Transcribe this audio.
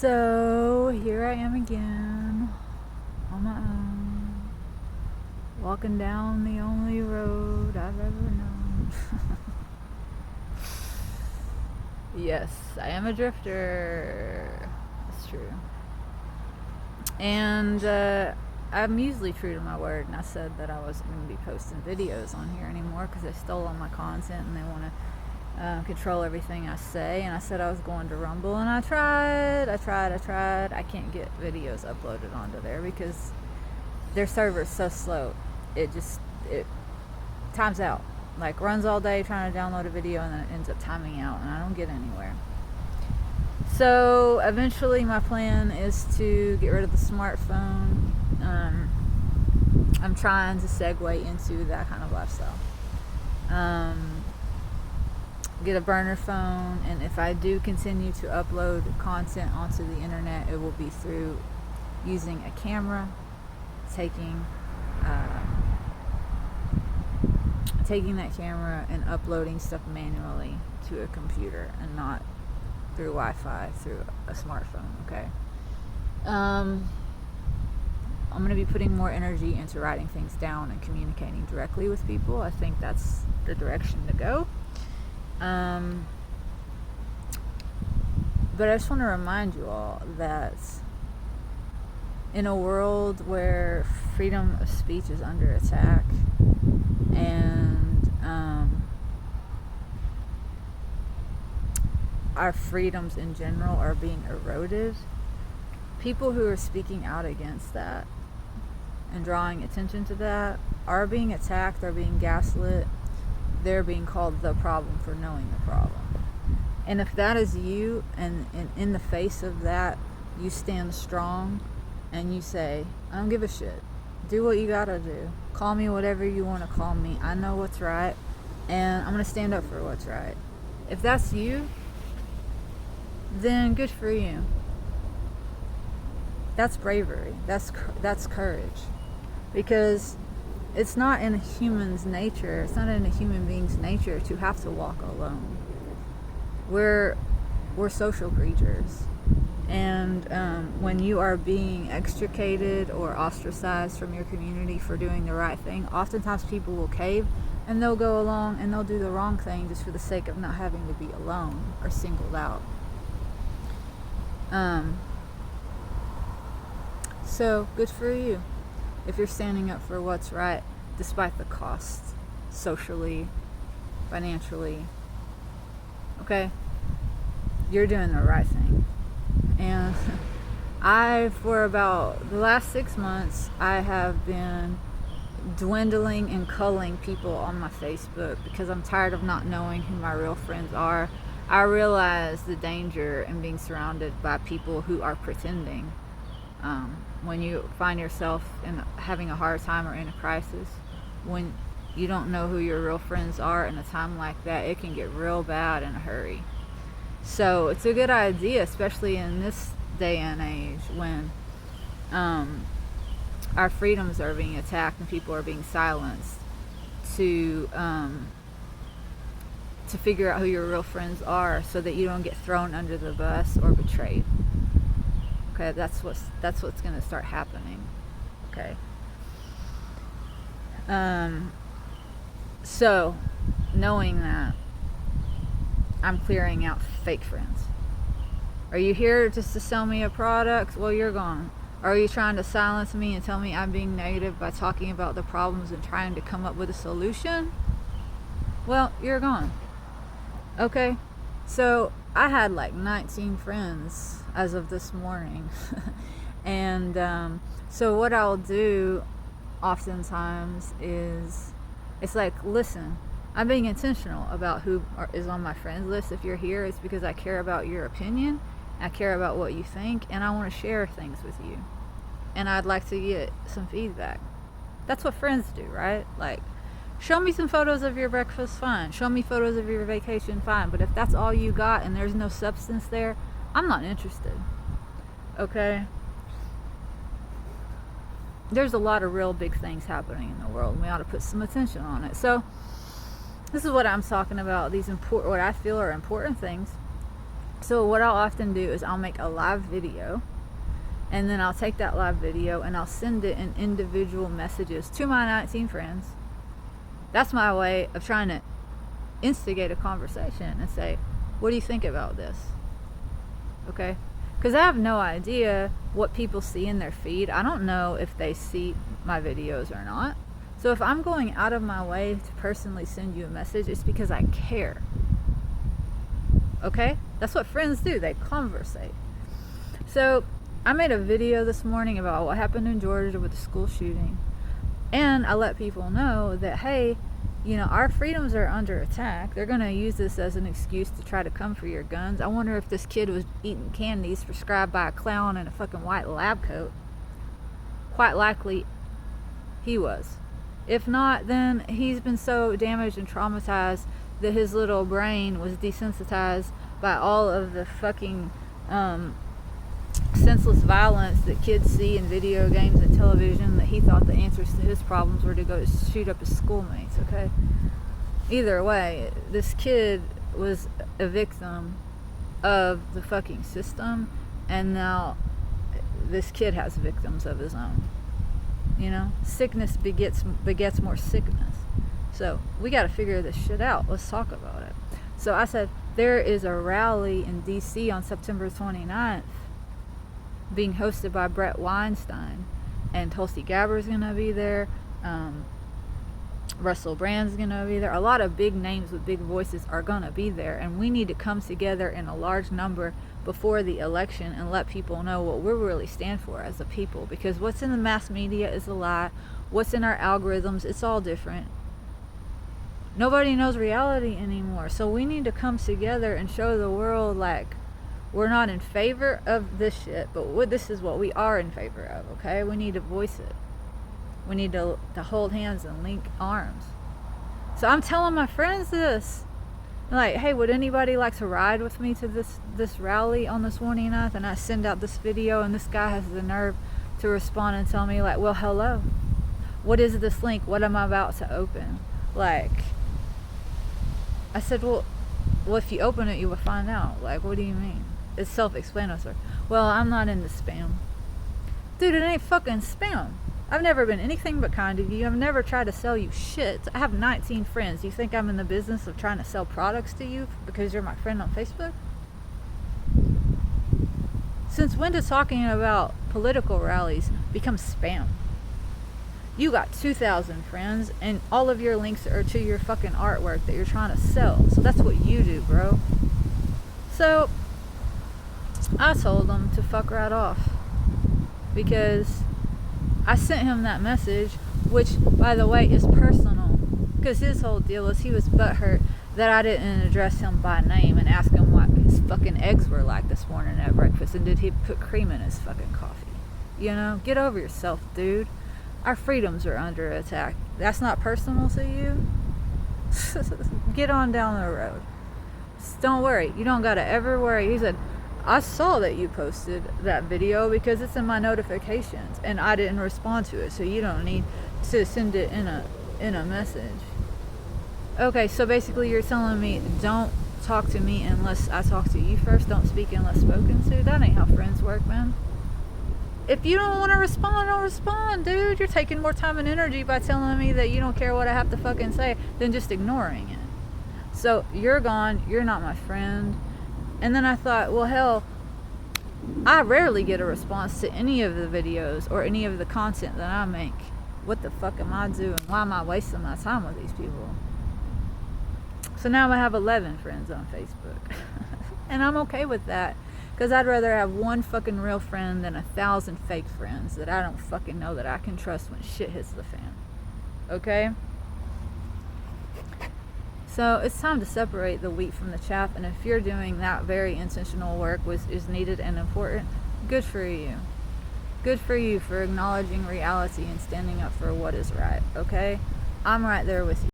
So here I am again on my own, walking down the only road I've ever known. Yes, I am a drifter. That's true. And I'm usually true to my word, and I said that I wasn't going to be posting videos on here anymore because they stole all my content and they want to control everything I say. And I said I was going to Rumble, and I tried. I can't get videos uploaded onto there because their server's so slow. It times out. Like, runs all day trying to download a video, and then it ends up timing out, and I don't get anywhere. So eventually my plan is to get rid of the smartphone. I'm trying to segue into that kind of lifestyle. Get a burner phone, and if I do continue to upload content onto the internet, it will be through using a camera, taking that camera and uploading stuff manually to a computer and not through Wi-Fi, through a smartphone. Okay. I'm going to be putting more energy into writing things down and communicating directly with people. I think that's the direction to go. But I just want to remind you all that in a world where freedom of speech is under attack, and our freedoms in general are being eroded, people who are speaking out against that and drawing attention to that are being attacked, are being gaslit, they're being called the problem for knowing the problem. And if that is you, and in the face of that, you stand strong and you say, I don't give a shit. Do what you gotta do. Call me whatever you want to call me. I know what's right, and I'm gonna stand up for what's right. If that's you, then good for you. That's bravery. That's courage. Because it's not in a human's nature, it's not in a human being's nature to have to walk alone. We're social creatures. And when you are being extricated or ostracized from your community for doing the right thing, oftentimes people will cave and they'll go along and they'll do the wrong thing just for the sake of not having to be alone or singled out. So good for you if you're standing up for what's right despite the cost, socially, financially. Okay? You're doing the right thing. And for about the last 6 months, I have been dwindling and culling people on my Facebook because I'm tired of not knowing who my real friends are. I realize the danger in being surrounded by people who are pretending. When you find yourself having a hard time or in a crisis, when you don't know who your real friends are in a time like that, it can get real bad in a hurry. So it's a good idea, especially in this day and age when our freedoms are being attacked and people are being silenced, to figure out who your real friends are so that you don't get thrown under the bus or betrayed. Okay, that's what's going to start happening. Okay. So knowing that, I'm clearing out fake friends. Are you here just to sell me a product? Well, you're gone. Are you trying to silence me and tell me I'm being negative by talking about the problems and trying to come up with a solution? Well, you're gone. Okay? So I had like 19 friends as of this morning. And so what I'll do oftentimes is, it's like, listen, I'm being intentional about who is on my friends list. If you're here, it's because I care about your opinion, I care about what you think, and I want to share things with you. And I'd like to get some feedback. That's what friends do, right? Like, show me some photos of your breakfast, fine. Show me photos of your vacation, fine. But if that's all you got and there's no substance there, I'm not interested. Okay? There's a lot of real big things happening in the world, and we ought to put some attention on it. So this is what I'm talking about, these what I feel are important things. So what I'll often do is I'll make a live video, and then I'll take that live video and I'll send it in individual messages to my 19 friends. That's my way of trying to instigate a conversation and say, what do you think about this? Okay? Because I have no idea what people see in their feed. I don't know if they see my videos or not. So if I'm going out of my way to personally send you a message, it's because I care. Okay? That's what friends do. They conversate. So I made a video this morning about what happened in Georgia with the school shooting. And I let people know that, hey, you know, our freedoms are under attack. They're going to use this as an excuse to try to come for your guns. I wonder if this kid was eating candies prescribed by a clown in a fucking white lab coat. Quite likely he was. If not, then he's been so damaged and traumatized that his little brain was desensitized by all of the fucking senseless violence that kids see in video games and television, that he thought the answers to his problems were to go shoot up his schoolmates. Okay, either way, this kid was a victim of the fucking system, and now this kid has victims of his own. You know, sickness begets more sickness. So we got to figure this shit out. Let's talk about it. So I said there is a rally in DC on September 29th being hosted by Brett Weinstein, and Tulsi Gabbard's gonna be there, Russell Brand's gonna be there. A lot of big names with big voices are gonna be there, and we need to come together in a large number before the election and let people know what we really stand for as a people, because what's in the mass media is a lie. What's in our algorithms, it's all different. Nobody knows reality anymore, so we need to come together and show the world, like, we're not in favor of this shit, but this is what we are in favor of, okay? We need to voice it. We need to hold hands and link arms. So I'm telling my friends this. Like, hey, would anybody like to ride with me to this rally on the 29th? And I send out this video, and this guy has the nerve to respond and tell me, like, well, hello. What is this link? What am I about to open? Like, I said, well, if you open it, you will find out. Like, what do you mean? It's self-explanatory. Well, I'm not into spam. Dude, it ain't fucking spam. I've never been anything but kind to you. I've never tried to sell you shit. I have 19 friends. You think I'm in the business of trying to sell products to you because you're my friend on Facebook? Since when does talking about political rallies become spam? You got 2,000 friends, and all of your links are to your fucking artwork that you're trying to sell. So that's what you do, bro. So I told him to fuck right off, because I sent him that message, which, by the way, is personal, because his whole deal is he was butthurt that I didn't address him by name and ask him what his fucking eggs were like this morning at breakfast, and did he put cream in his fucking coffee. You know, get over yourself, dude. Our freedoms are under attack. That's not personal to you? Get on down the road. Just don't worry. You don't gotta ever worry. He said, I saw that you posted that video because it's in my notifications, and I didn't respond to it, so you don't need to send it in a message. Okay, so basically you're telling me don't talk to me unless I talk to you first. Don't speak unless spoken to. That ain't how friends work, man. If you don't want to respond, don't respond, dude. You're taking more time and energy by telling me that you don't care what I have to fucking say than just ignoring it. So you're gone. You're not my friend. And then I thought, well, hell, I rarely get a response to any of the videos or any of the content that I make. What the fuck am I doing? Why am I wasting my time with these people? So now I have 11 friends on Facebook. And I'm okay with that, because I'd rather have one fucking real friend than 1,000 fake friends that I don't fucking know that I can trust when shit hits the fan. Okay? So it's time to separate the wheat from the chaff, and if you're doing that very intentional work, which is needed and important, good for you. Good for you for acknowledging reality and standing up for what is right, okay? I'm right there with you.